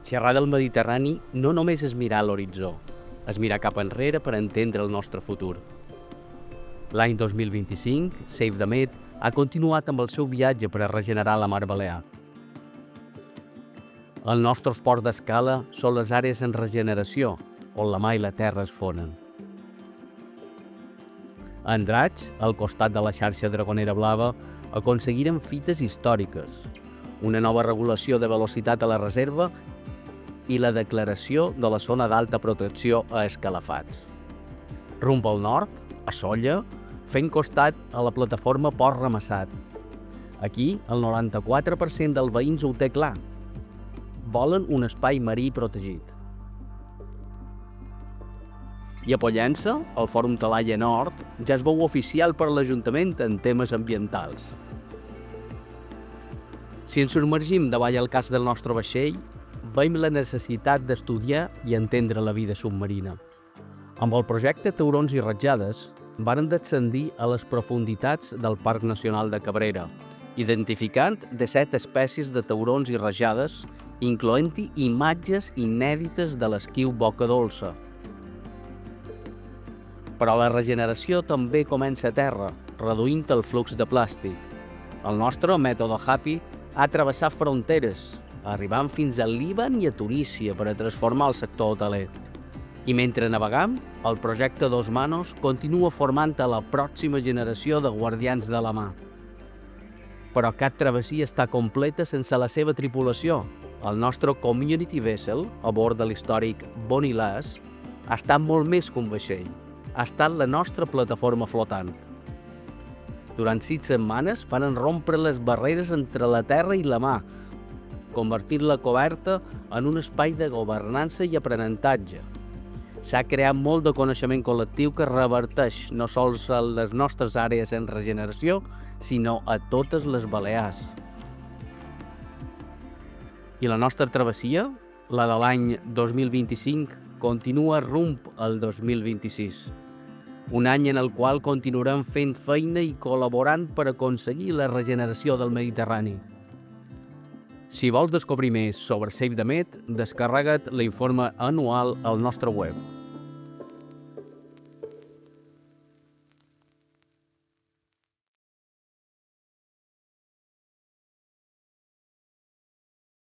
Xerrar del Mediterrani no només és mirar a l'horitzó, és mirar cap enrere per entendre el nostre futur. L'any 2025, Save the Med ha continuat amb el seu viatge per a regenerar la Mar Balear. El nostre esport d'escala són les àrees en regeneració, on la mar i la terra es fonen. A Andratx, al costat de la xarxa Dragonera Blava, aconseguiren fites històriques, una nova regulació de velocitat a la reserva i la declaració de la zona d'alta protecció a Escalafats. Rumb al nord, a Sóller, fent costat a la plataforma Port Ramassat. Aquí, el 94% dels veïns ho té clar. Volen un espai marí protegit. I a Pollença, el Fòrum Talaia Nord, ja es veu oficial per l'Ajuntament en temes ambientals. Si ens submergim davall el cas del nostre vaixell, veiem la necessitat d'estudiar i entendre la vida submarina. Amb el projecte Taurons i Ratjades, varen descendir a les profunditats del Parc Nacional de Cabrera, identificant 17 espècies de taurons i rajades, incloent-hi imatges inèdites de l'esquiu boca dolça. Però la regeneració també comença a terra, reduint el flux de plàstic. El nostre mètode Happy ha travessat fronteres, arribant fins a Líban i a Tunísia per a transformar el sector hoteler. I mentre navegam, el projecte Dos Manos continua formant a la pròxima generació de guardians de la mà. Però cap travessia està completa sense la seva tripulació. El nostre Community Vessel, a bord de l'històric Bonnie Lass, ha estat molt més que un vaixell. Ha estat la nostra plataforma flotant. Durant 6 setmanes van rompre les barreres entre la terra i la mar, convertint la coberta en un espai de governança i aprenentatge. S'ha creat molt de coneixement col·lectiu que reverteix no sols a les nostres àrees en regeneració, sinó a totes les Balears. I la nostra travessia, la de l'any 2025, continua rumb al 2026. Un any en el qual continuarem fent feina i col·laborant per aconseguir la regeneració del Mediterrani. Si vols descobrir més sobre Save the Med, descarrega't l'informe anual al nostre web.